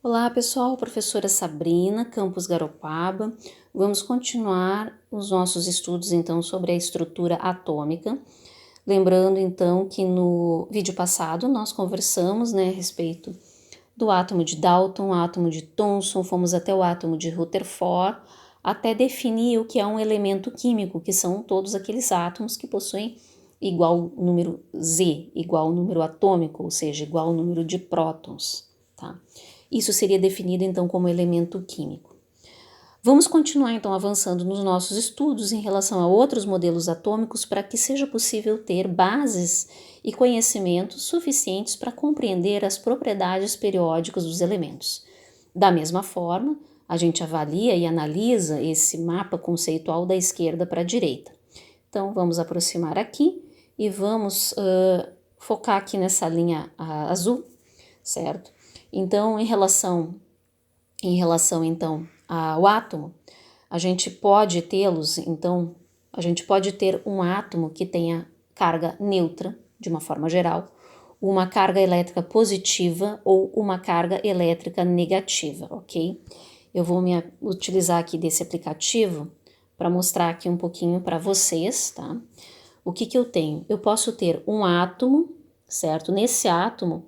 Olá pessoal, professora Sabrina, Campus Garopaba. Vamos continuar os nossos estudos então sobre a estrutura atômica. Lembrando então que no vídeo passado nós conversamos a respeito do átomo de Dalton, átomo de Thomson, fomos até o átomo de Rutherford, até definir o que é um elemento químico, que são todos aqueles átomos que possuem igual número Z, igual número atômico, ou seja, igual número de prótons, tá? Isso seria definido então como elemento químico. Vamos continuar então avançando nos nossos estudos em relação a outros modelos atômicos para que seja possível ter bases e conhecimentos suficientes para compreender as propriedades periódicas dos elementos. Da mesma forma, a gente avalia e analisa esse mapa conceitual da esquerda para a direita. Então vamos aproximar aqui e vamos focar aqui nessa linha azul, certo? Então, em relação então ao átomo, a gente pode tê-los, então, a gente pode ter um átomo que tenha carga neutra, de uma forma geral, uma carga elétrica positiva ou uma carga elétrica negativa, ok? Eu vou me utilizar aqui desse aplicativo para mostrar aqui um pouquinho para vocês, tá? O que eu tenho? Eu posso ter um átomo, certo? Nesse átomo,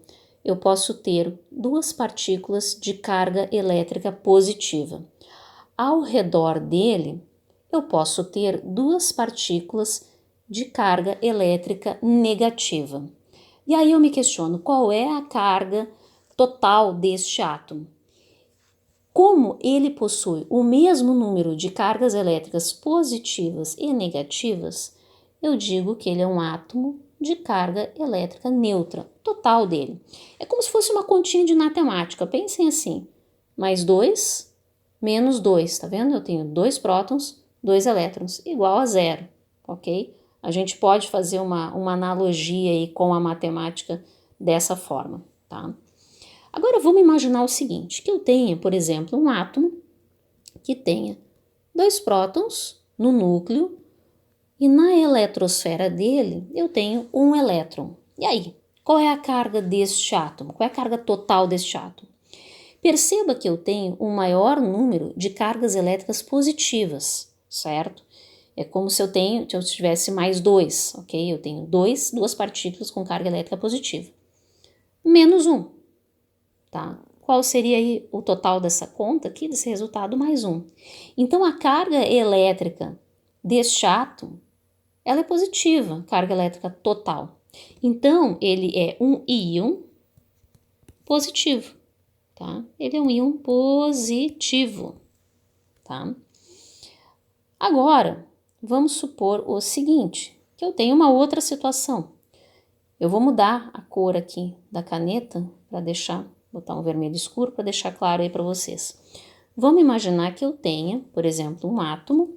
eu posso ter duas partículas de carga elétrica positiva. Ao redor dele, eu posso ter duas partículas de carga elétrica negativa. E aí eu me questiono, qual é a carga total deste átomo? Como ele possui o mesmo número de cargas elétricas positivas e negativas, eu digo que ele é um átomo de carga elétrica neutra, total dele. É como se fosse uma continha de matemática, pensem assim, mais 2, menos 2, tá vendo? Eu tenho 2 prótons, 2 elétrons, igual a 0, ok? A gente pode fazer uma analogia aí com a matemática dessa forma, tá? Agora vamos imaginar o seguinte, que eu tenha, por exemplo, um átomo que tenha 2 prótons no núcleo e na eletrosfera dele eu tenho um elétron. E aí, qual é a carga deste átomo? Qual é a carga total deste átomo? Perceba que eu tenho um maior número de cargas elétricas positivas, certo? É como se eu tivesse mais 2, ok? Eu tenho duas partículas com carga elétrica positiva. Menos 1, tá? Qual seria aí o total dessa conta aqui, desse resultado, mais 1? Então, a carga elétrica deste átomo, ela é positiva, carga elétrica total. Então, ele é um íon positivo, tá? Ele é um íon positivo, tá? Agora, vamos supor o seguinte, que eu tenho uma outra situação. Eu vou mudar a cor aqui da caneta para botar um vermelho escuro para deixar claro aí para vocês. Vamos imaginar que eu tenha, por exemplo, um átomo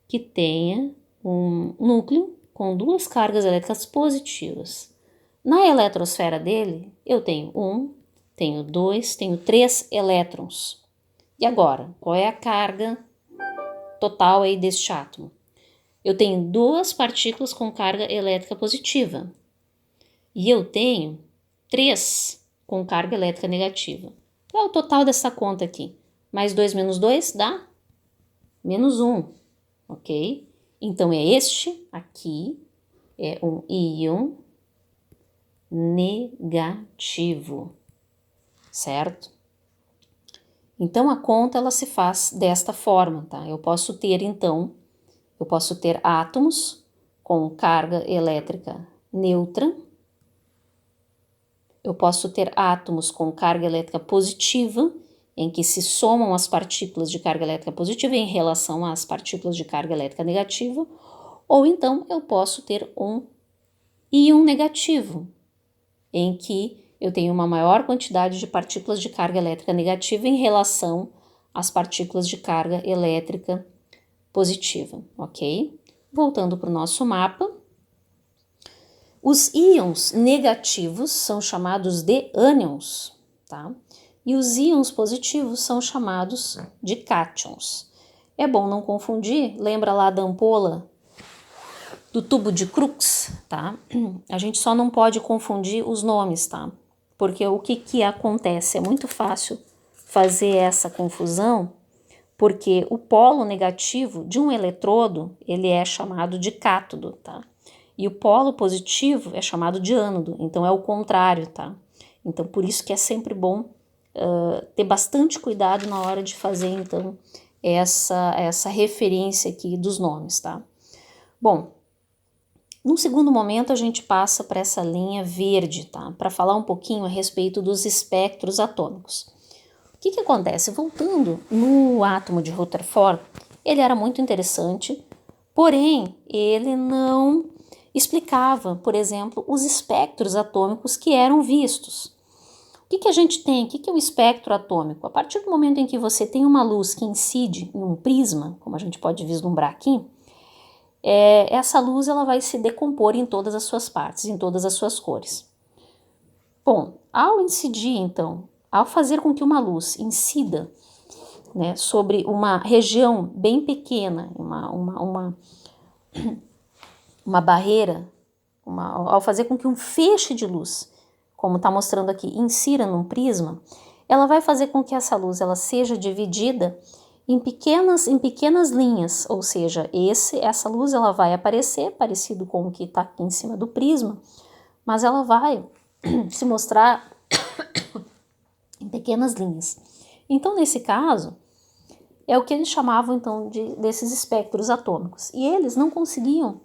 que tenha um núcleo com duas cargas elétricas positivas. Na eletrosfera dele, eu tenho 1, tenho 2, tenho 3 elétrons. E agora, qual é a carga total aí deste átomo? Eu tenho duas partículas com carga elétrica positiva. E eu tenho 3 com carga elétrica negativa. Qual é o total dessa conta aqui? Mais 2 menos 2 dá menos 1, ok? Então, é este aqui, é um íon negativo, certo? Então, a conta ela se faz desta forma, tá? Eu posso ter átomos com carga elétrica neutra, eu posso ter átomos com carga elétrica positiva, em que se somam as partículas de carga elétrica positiva em relação às partículas de carga elétrica negativa, ou então eu posso ter um íon negativo, em que eu tenho uma maior quantidade de partículas de carga elétrica negativa em relação às partículas de carga elétrica positiva, ok? Voltando para o nosso mapa, os íons negativos são chamados de ânions, tá? E os íons positivos são chamados de cátions. É bom não confundir, lembra lá da ampola do tubo de Crookes, tá? A gente só não pode confundir os nomes, tá? Porque o que acontece? É muito fácil fazer essa confusão, porque o polo negativo de um eletrodo, ele é chamado de cátodo, tá? E o polo positivo é chamado de ânodo, então é o contrário, tá? Então, por isso que é sempre bom ter bastante cuidado na hora de fazer, então, essa referência aqui dos nomes, tá? Bom, num segundo momento a gente passa para essa linha verde, tá? Para falar um pouquinho a respeito dos espectros atômicos. O que acontece? Voltando no átomo de Rutherford, ele era muito interessante, porém ele não explicava, por exemplo, os espectros atômicos que eram vistos. O que a gente tem? O que é o espectro atômico? A partir do momento em que você tem uma luz que incide em um prisma, como a gente pode vislumbrar aqui, essa luz ela vai se decompor em todas as suas partes, em todas as suas cores. Bom, ao incidir, então, ao fazer com que uma luz incida, né, sobre uma região bem pequena, uma barreira, ao fazer com que um feixe de luz, como está mostrando aqui, insira num prisma, ela vai fazer com que essa luz ela seja dividida em pequenas linhas, ou seja, essa luz ela vai aparecer parecido com o que está aqui em cima do prisma, mas ela vai se mostrar em pequenas linhas. Então, nesse caso, é o que eles chamavam então desses espectros atômicos. E eles não conseguiam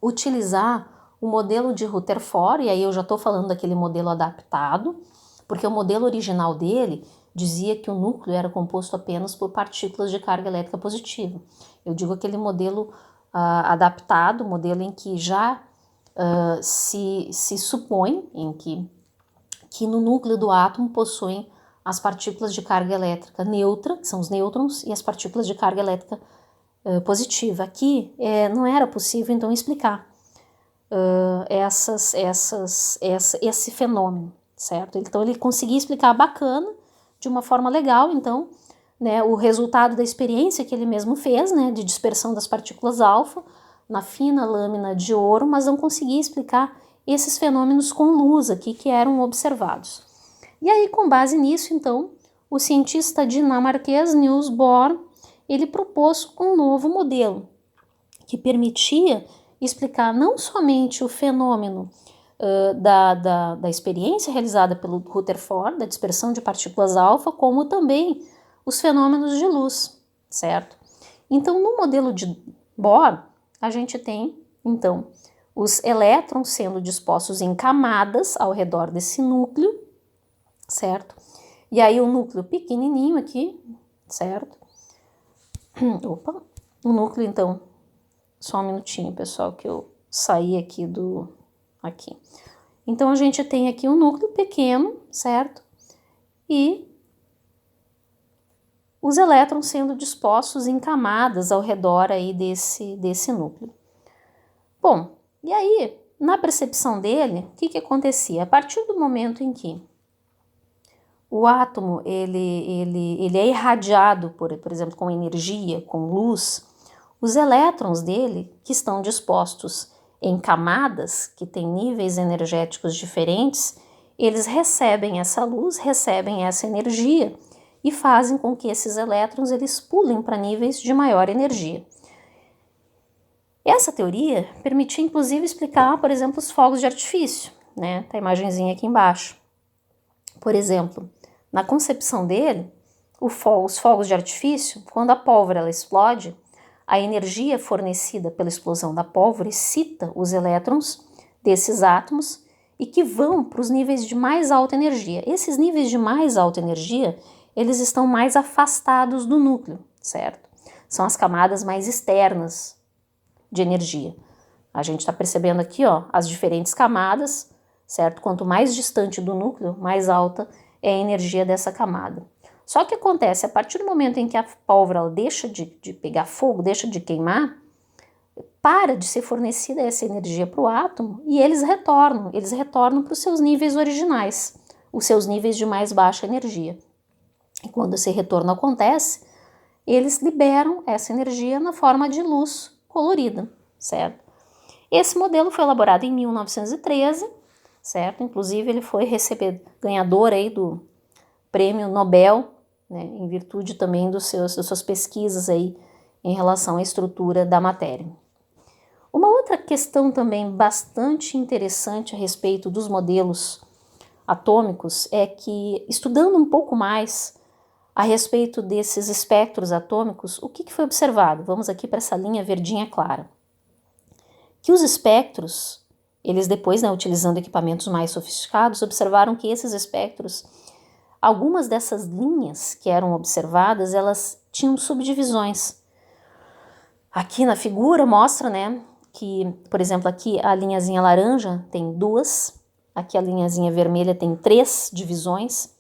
utilizar o modelo de Rutherford, e aí eu já estou falando daquele modelo adaptado, porque o modelo original dele dizia que o núcleo era composto apenas por partículas de carga elétrica positiva. Eu digo aquele modelo adaptado, modelo em que já se supõe que no núcleo do átomo possuem as partículas de carga elétrica neutra, que são os nêutrons, e as partículas de carga elétrica positiva. Aqui não era possível, então, explicar esse fenômeno, certo? Então, ele conseguia explicar bacana, de uma forma legal, então, né, o resultado da experiência que ele mesmo fez, né, de dispersão das partículas alfa na fina lâmina de ouro, mas não conseguia explicar esses fenômenos com luz aqui que eram observados. E aí, com base nisso, então, o cientista dinamarquês Niels Bohr, ele propôs um novo modelo que permitia explicar não somente o fenômeno da experiência realizada pelo Rutherford, da dispersão de partículas alfa, como também os fenômenos de luz, certo? Então, no modelo de Bohr, a gente tem, então, os elétrons sendo dispostos em camadas ao redor desse núcleo, certo? E aí o núcleo pequenininho aqui, certo? Opa, o núcleo, então, só um minutinho, pessoal, que eu saí aqui aqui. Então, a gente tem aqui um núcleo pequeno, certo? E os elétrons sendo dispostos em camadas ao redor aí desse núcleo. Bom, e aí, na percepção dele, o que acontecia? A partir do momento em que o átomo ele é irradiado, por exemplo, com energia, com luz, os elétrons dele, que estão dispostos em camadas, que têm níveis energéticos diferentes, eles recebem essa luz, recebem essa energia e fazem com que esses elétrons eles pulem para níveis de maior energia. Essa teoria permitia, inclusive, explicar, por exemplo, os fogos de artifício, né? Tá a imagenzinha aqui embaixo. Por exemplo, na concepção dele, os fogos de artifício, quando a pólvora ela explode, a energia fornecida pela explosão da pólvora excita os elétrons desses átomos e que vão para os níveis de mais alta energia. Esses níveis de mais alta energia, eles estão mais afastados do núcleo, certo? São as camadas mais externas de energia. A gente está percebendo aqui, ó, as diferentes camadas, certo? Quanto mais distante do núcleo, mais alta é a energia dessa camada. Só que acontece, a partir do momento em que a pólvora deixa de pegar fogo, deixa de queimar, para de ser fornecida essa energia para o átomo e eles retornam para os seus níveis originais, os seus níveis de mais baixa energia. E quando esse retorno acontece, eles liberam essa energia na forma de luz colorida, certo? Esse modelo foi elaborado em 1913, certo? Inclusive ele foi ganhador aí do prêmio Nobel, né, em virtude também das suas pesquisas aí em relação à estrutura da matéria. Uma outra questão também bastante interessante a respeito dos modelos atômicos é que, estudando um pouco mais a respeito desses espectros atômicos, o que foi observado? Vamos aqui para essa linha verdinha clara. Que os espectros, eles depois, né, utilizando equipamentos mais sofisticados, observaram que esses espectros, algumas dessas linhas que eram observadas, elas tinham subdivisões. Aqui na figura mostra, né, que, por exemplo, aqui a linhazinha laranja tem 2, aqui a linhazinha vermelha tem 3 divisões,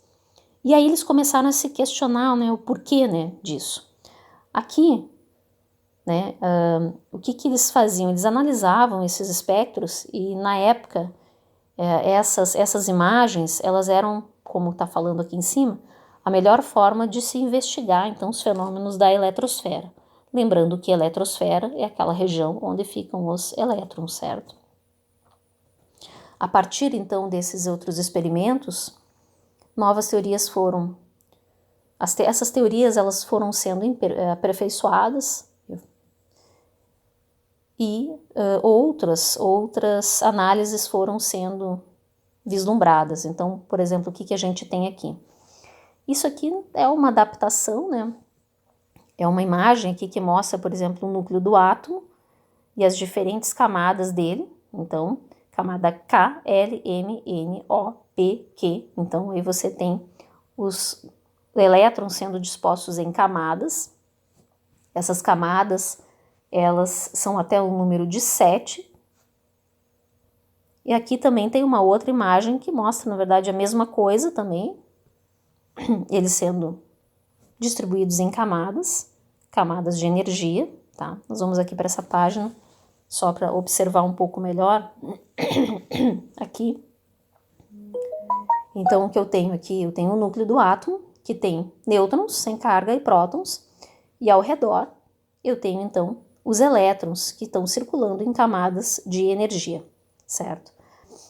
e aí eles começaram a se questionar, né, o porquê, né, disso. Aqui, né, o que eles faziam? Eles analisavam esses espectros e, na época, essas imagens, elas eram, como está falando aqui em cima, a melhor forma de se investigar, então, os fenômenos da eletrosfera. Lembrando que a eletrosfera é aquela região onde ficam os elétrons, certo? A partir, então, desses outros experimentos, novas teorias foram... Essas teorias, elas foram sendo aperfeiçoadas e outras análises foram sendo vislumbradas. Então, por exemplo, o que a gente tem aqui? Isso aqui é uma adaptação, né? É uma imagem aqui que mostra, por exemplo, o núcleo do átomo e as diferentes camadas dele. Então, camada K, L, M, N, O, P, Q. Então, aí você tem os elétrons sendo dispostos em camadas. Essas camadas, elas são até o número de 7. E aqui também tem uma outra imagem que mostra, na verdade, a mesma coisa também. Eles sendo distribuídos em camadas de energia, tá? Nós vamos aqui para essa página, só para observar um pouco melhor. Aqui. Então, o que eu tenho aqui? Eu tenho o núcleo do átomo, que tem nêutrons sem carga e prótons, e ao redor eu tenho, então, os elétrons que estão circulando em camadas de energia, certo?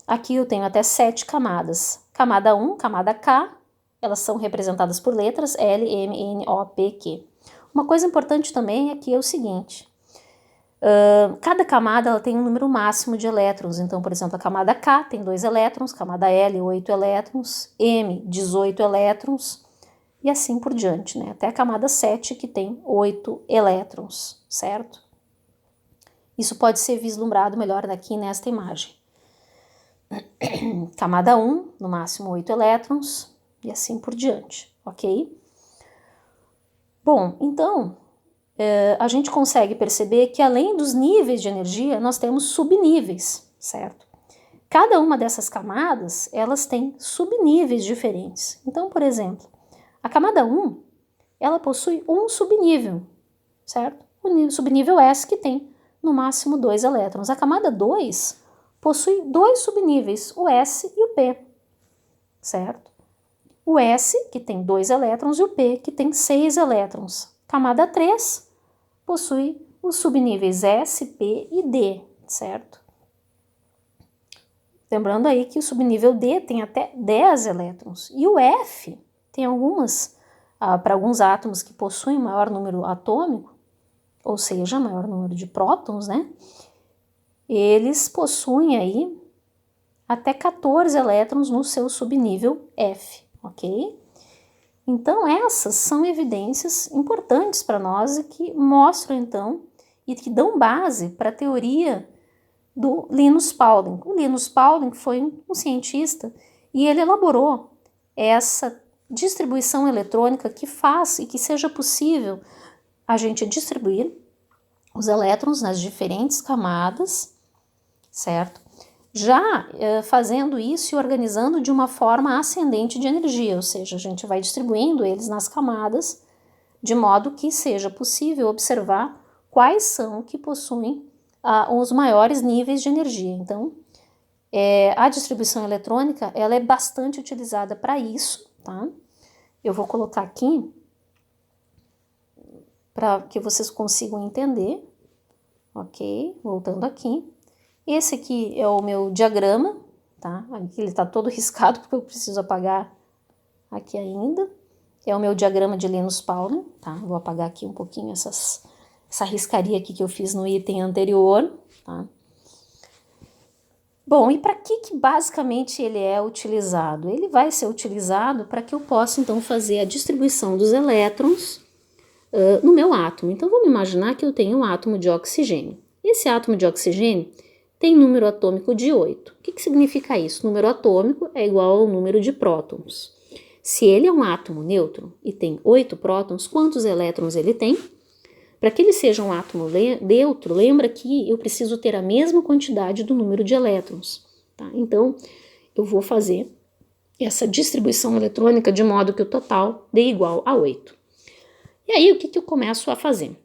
Aqui eu tenho até 7 camadas. Camada 1, camada K, elas são representadas por letras L, M, N, O, P, Q. Uma coisa importante também aqui é o seguinte, cada camada ela tem um número máximo de elétrons. Então, por exemplo, a camada K tem 2 elétrons, camada L, 8 elétrons, M, 18 elétrons, e assim por diante, né? Até a camada 7, que tem 8 elétrons, certo? Isso pode ser vislumbrado melhor aqui nesta imagem. Camada 1, no máximo 8 elétrons, e assim por diante, ok? Bom, então, a gente consegue perceber que além dos níveis de energia, nós temos subníveis, certo? Cada uma dessas camadas, elas têm subníveis diferentes. Então, por exemplo, a camada 1, ela possui um subnível, certo? O subnível S, que tem no máximo 2 elétrons. A camada 2 possui 2 subníveis, o S e o P, certo? O S, que tem 2 elétrons, e o P, que tem 6 elétrons. Camada 3 possui os subníveis S, P e D, certo? Lembrando aí que o subnível D tem até 10 elétrons. E o F tem para alguns átomos que possuem maior número atômico, ou seja, maior número de prótons, né? Eles possuem aí até 14 elétrons no seu subnível F, ok? Então, essas são evidências importantes para nós e que mostram, então, e que dão base para a teoria do Linus Pauling. O Linus Pauling foi um cientista e ele elaborou essa distribuição eletrônica que faz e que seja possível a gente distribuir os elétrons nas diferentes camadas, certo? Já fazendo isso e organizando de uma forma ascendente de energia, ou seja, a gente vai distribuindo eles nas camadas de modo que seja possível observar quais são que possuem os maiores níveis de energia. Então, a distribuição eletrônica ela é bastante utilizada para isso, tá? Eu vou colocar aqui para que vocês consigam entender, ok? Voltando aqui. Esse aqui é o meu diagrama, tá? Aqui ele está todo riscado porque eu preciso apagar aqui ainda. É o meu diagrama de Linus-Pauling, tá? Vou apagar aqui um pouquinho essa riscaria aqui que eu fiz no item anterior, tá? Bom, e para que basicamente ele é utilizado? Ele vai ser utilizado para que eu possa, então, fazer a distribuição dos elétrons no meu átomo. Então, vamos imaginar que eu tenho um átomo de oxigênio. Esse átomo de oxigênio tem número atômico de 8. O que significa isso? Número atômico é igual ao número de prótons. Se ele é um átomo neutro e tem 8 prótons, quantos elétrons ele tem? Para que ele seja um átomo neutro, lembra que eu preciso ter a mesma quantidade do número de elétrons. Tá? Então, eu vou fazer essa distribuição eletrônica de modo que o total dê igual a 8. E aí, o que eu começo a fazer?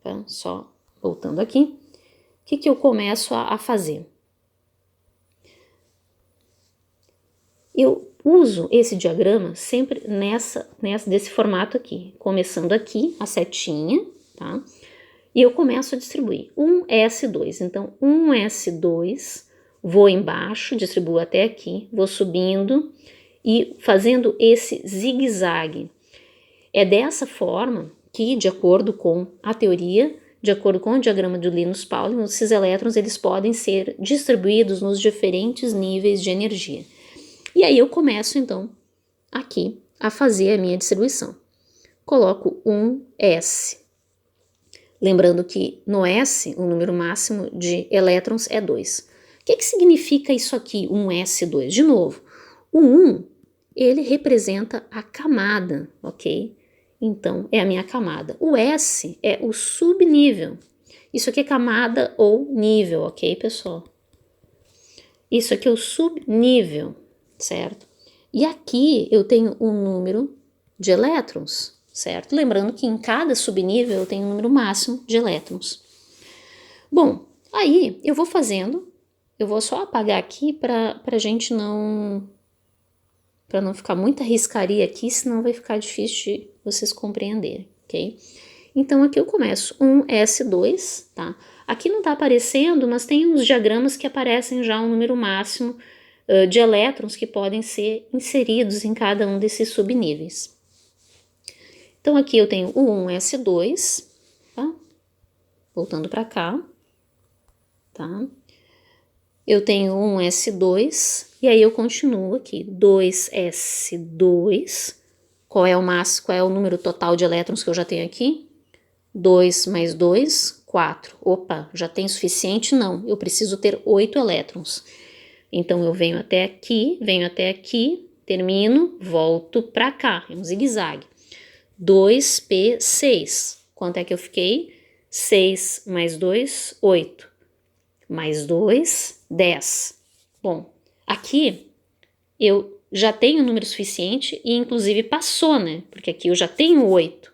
Tá? Só voltando aqui. O que eu começo a fazer? Eu uso esse diagrama sempre desse formato aqui, começando aqui, a setinha, tá? E eu começo a distribuir 1s2, então 1s2, vou embaixo, distribuo até aqui, vou subindo e fazendo esse zigue-zague. É dessa forma que, de acordo com a teoria, de acordo com o diagrama de Linus-Pauling, esses elétrons eles podem ser distribuídos nos diferentes níveis de energia. E aí eu começo, então, aqui a fazer a minha distribuição. Coloco 1s. Lembrando que no S, o número máximo de elétrons é 2. O que significa isso aqui, 1s2? De novo, o 1, ele representa a camada, ok? Então, é a minha camada. O S é o subnível. Isso aqui é camada ou nível, ok, pessoal? Isso aqui é o subnível, certo? E aqui eu tenho um número de elétrons, certo? Lembrando que em cada subnível eu tenho um número máximo de elétrons. Bom, aí eu vou fazendo, eu vou só apagar aqui para a gente não ficar muita riscaria aqui, senão vai ficar difícil de vocês compreenderem, ok? Então aqui eu começo 1s2, tá? Aqui não tá aparecendo, mas tem uns diagramas que aparecem já um número máximo de elétrons que podem ser inseridos em cada um desses subníveis. Então aqui eu tenho o 1s2, tá? Voltando para cá, tá? Eu tenho 1s2, e aí eu continuo aqui, 2s2, qual é o máximo, qual é o número total de elétrons que eu já tenho aqui? 2 mais 2, 4. Opa, já tem suficiente? Não, eu preciso ter 8 elétrons. Então eu venho até aqui, termino, volto para cá, é um zigue-zague. 2p6, quanto é que eu fiquei? 6 mais 2, 8. Mais 2, 10. Bom, aqui eu já tenho número suficiente e inclusive passou, né? Porque aqui eu já tenho 8.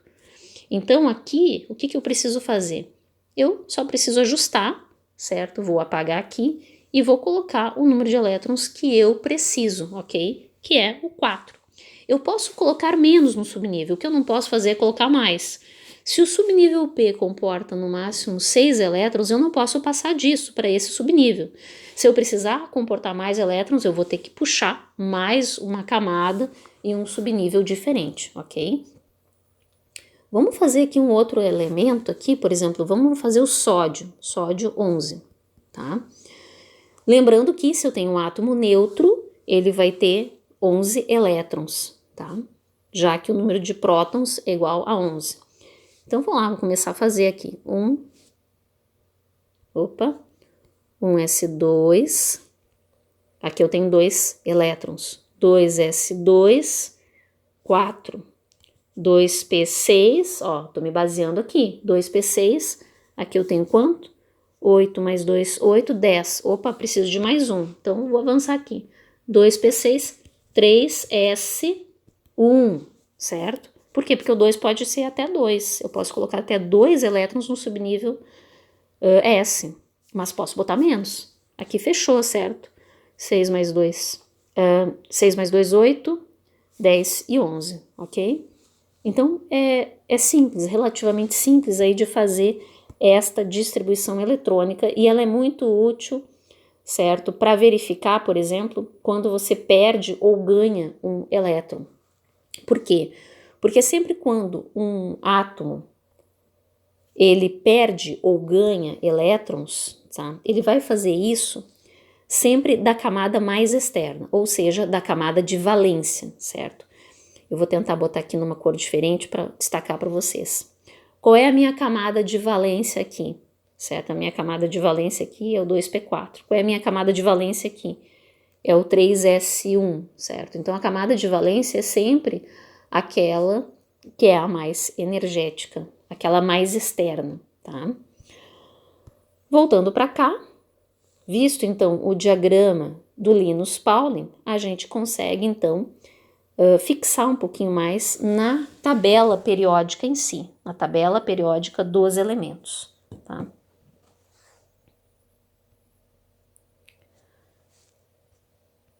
Então aqui, o que eu preciso fazer? Eu só preciso ajustar, certo? Vou apagar aqui e vou colocar o número de elétrons que eu preciso, ok? Que é o 4. Eu posso colocar menos no subnível, o que eu não posso fazer é colocar mais. Se o subnível P comporta no máximo 6 elétrons, eu não posso passar disso para esse subnível. Se eu precisar comportar mais elétrons, eu vou ter que puxar mais uma camada e um subnível diferente, ok? Vamos fazer aqui um outro elemento aqui, por exemplo, vamos fazer o sódio 11, tá? Lembrando que se eu tenho um átomo neutro, ele vai ter 11 elétrons, tá? Já que o número de prótons é igual a 11. Então, vamos lá, vou começar a fazer aqui. 1s2, aqui eu tenho 2 elétrons. 2s2, 4. 2p6, ó, tô me baseando aqui. 2p6, aqui eu tenho quanto? 8 mais 2, 8, 10. Opa, preciso de mais um, então vou avançar aqui. 2p6, 3s1, certo? Por quê? Porque o 2 pode ser até 2. Eu posso colocar até 2 elétrons no subnível S, mas posso botar menos. Aqui fechou, certo? 6 mais 2, 8, 10 e 11, ok? Então, é simples, relativamente simples aí de fazer esta distribuição eletrônica e ela é muito útil certo? Para verificar, por exemplo, quando você perde ou ganha um elétron. Por quê? Porque sempre quando um átomo ele perde ou ganha elétrons, tá? Ele vai fazer isso sempre da camada mais externa, ou seja, da camada de valência, certo? Eu vou tentar botar aqui numa cor diferente para destacar para vocês. Qual é a minha camada de valência aqui? Certo? A minha camada de valência aqui é o 2p4. Qual é a minha camada de valência aqui? É o 3s1, certo? Então a camada de valência é sempre aquela que é a mais energética, aquela mais externa, tá? Voltando para cá, visto então o diagrama do Linus Pauling, a gente consegue então fixar um pouquinho mais na tabela periódica em si, na tabela periódica dos elementos, tá?